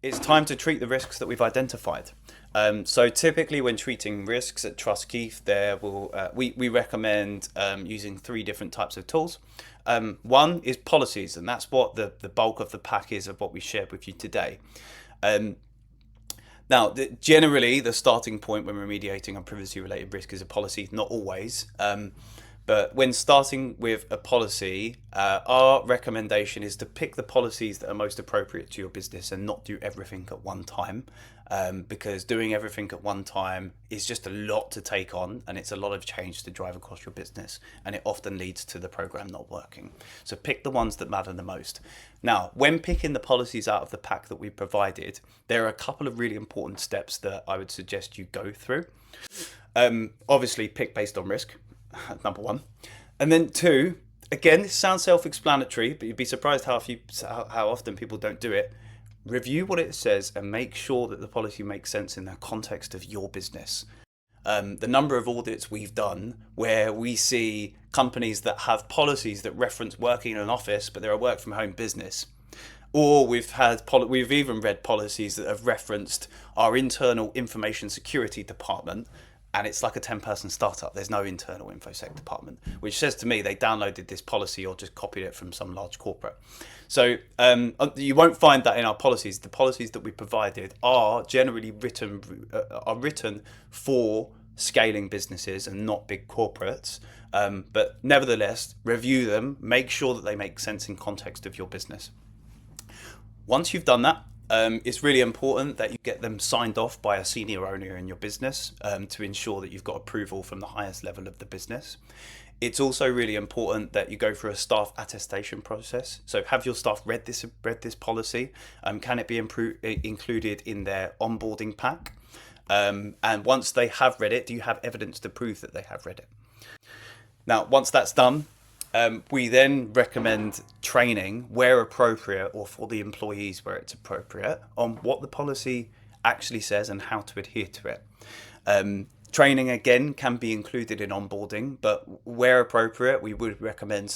it's time to treat the risks that we've identified. So typically when treating risks at Trust Keith, we recommend using three different types of tools. One is policies, and that's what the bulk of the pack is of what we shared with you today. Now, generally, the starting point when remediating a privacy-related risk is a policy, not always. But when starting with a policy, our recommendation is to pick the policies that are most appropriate to your business and not do everything at one time. Because doing everything at one time is just a lot to take on, and it's a lot of change to drive across your business, and it often leads to the program not working. So pick the ones that matter the most. Now, when picking the policies out of the pack that we provided, there are a couple of really important steps that I would suggest you go through. Obviously, pick based on risk. Number one. And then two, again, this sounds self-explanatory, but you'd be surprised how often people don't do it. Review what it says and make sure that the policy makes sense in the context of your business. The number of audits we've done where we see companies that have policies that reference working in an office, but they're a work from home business. Or we've even read policies that have referenced our internal information security department, and it's like a 10-person startup. There's no internal infosec department, which says to me they downloaded this policy or just copied it from some large corporate. So you won't find that in our policies. The policies that we provided are generally written for scaling businesses and not big corporates. But nevertheless, review them, make sure that they make sense in context of your business. Once you've done that, it's really important that you get them signed off by a senior owner in your business to ensure that you've got approval from the highest level of the business. It's also really important that you go through a staff attestation process. So have your staff read this policy? Can it be included in their onboarding pack? And once they have read it, do you have evidence to prove that they have read it? Now, once that's done, we then recommend training where appropriate, or for the employees where it's appropriate, on what the policy actually says and how to adhere to it. Training again can be included in onboarding, but where appropriate, we would recommend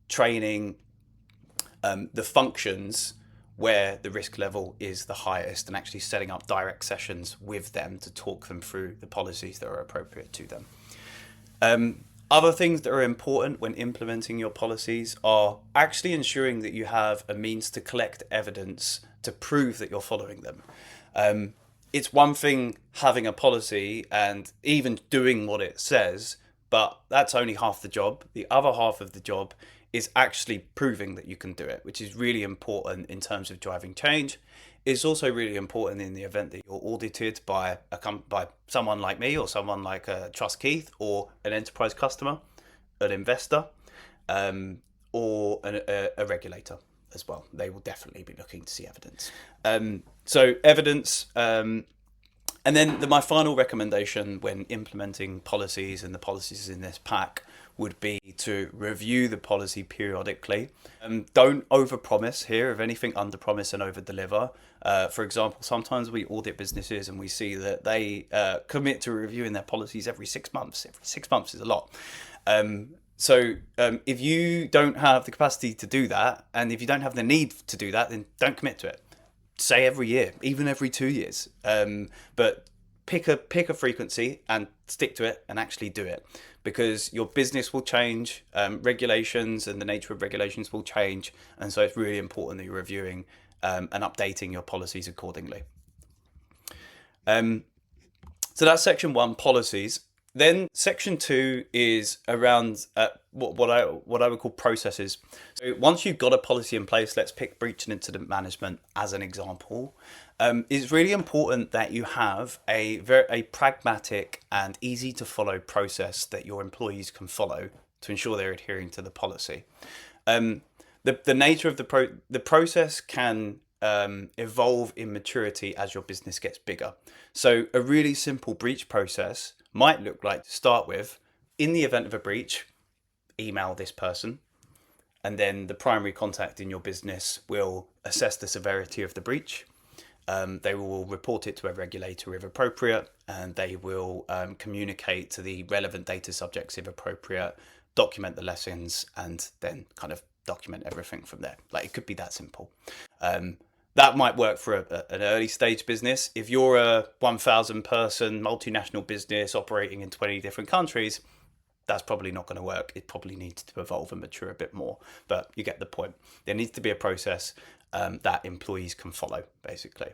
training the functions where the risk level is the highest, and actually setting up direct sessions with them to talk them through the policies that are appropriate to them. Other things that are important when implementing your policies are actually ensuring that you have a means to collect evidence to prove that you're following them. It's one thing having a policy and even doing what it says, but that's only half the job. The other half of the job is actually proving that you can do it, which is really important in terms of driving change. It's also really important in the event that you're audited by someone like me, or someone like Trust Keith, or an enterprise customer, an investor, or a regulator as well. They will definitely be looking to see evidence. So evidence, and then my final recommendation when implementing policies, and the policies in this pack, would be to review the policy periodically. Don't overpromise here. If anything, underpromise and overdeliver. For example, sometimes we audit businesses and we see that they commit to reviewing their policies every 6 months. Every 6 months is a lot. So if you don't have the capacity to do that, and if you don't have the need to do that, then don't commit to it. Say every year, even every 2 years. But pick a frequency and stick to it and actually do it, because your business will change, regulations and the nature of regulations will change, and so it's really important that you're reviewing and updating your policies accordingly. So that's section 1, policies. Then section 2 is around what I would call processes. So once you've got a policy in place, let's pick breach and incident management as an example. It's really important that you have a pragmatic and easy to follow process that your employees can follow to ensure they're adhering to the policy. The nature of the process can evolve in maturity as your business gets bigger. So a really simple breach process might look like, to start with, in the event of a breach, email this person, and then the primary contact in your business will assess the severity of the breach. They will report it to a regulator if appropriate, and they will communicate to the relevant data subjects if appropriate, document the lessons, and then kind of document everything from there. Like, it could be that simple. That might work for an early stage business. If you're a 1,000 person multinational business operating in 20 different countries, that's probably not going to work. It probably needs to evolve and mature a bit more, but you get the point. There needs to be a process that employees can follow, basically.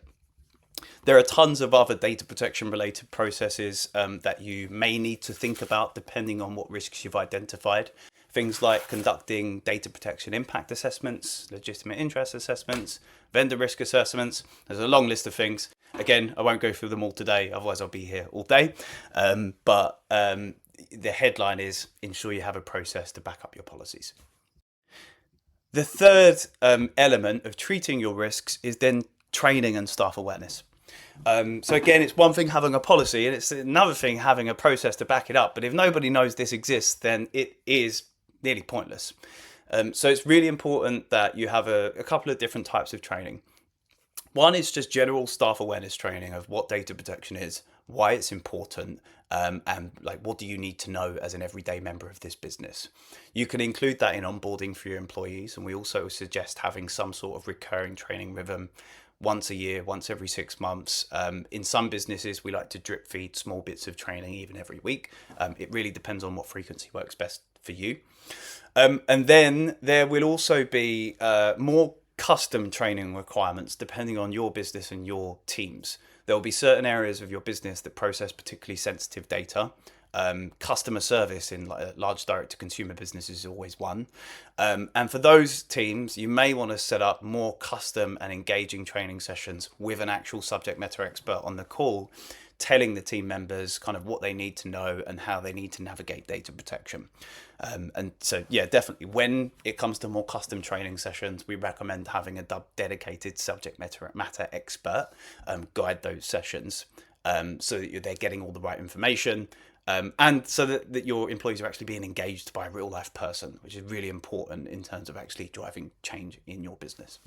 There are tons of other data protection related processes that you may need to think about depending on what risks you've identified. Things like conducting data protection impact assessments, legitimate interest assessments, vendor risk assessments. There's a long list of things. Again, I won't go through them all today, otherwise I'll be here all day. But the headline is ensure you have a process to back up your policies. The third element of treating your risks is then training and staff awareness. So again, it's one thing having a policy and it's another thing having a process to back it up. But if nobody knows this exists, then it is nearly pointless. So it's really important that you have a couple of different types of training. One is just general staff awareness training of what data protection is, why it's important, and like what do you need to know as an everyday member of this business. You can include that in onboarding for your employees, and we also suggest having some sort of recurring training rhythm once a year, once every 6 months. In some businesses, we like to drip feed small bits of training even every week. It really depends on what frequency works best for you. And then there will also be more custom training requirements depending on your business and your teams. There will be certain areas of your business that process particularly sensitive data. Customer service in large direct-to-consumer businesses is always one. And for those teams, you may want to set up more custom and engaging training sessions with an actual subject matter expert on the call, telling the team members kind of what they need to know and how they need to navigate data protection. And so, yeah, definitely when it comes to more custom training sessions, we recommend having a dedicated subject matter expert guide those sessions so that they're getting all the right information. And so that your employees are actually being engaged by a real life person, which is really important in terms of actually driving change in your business.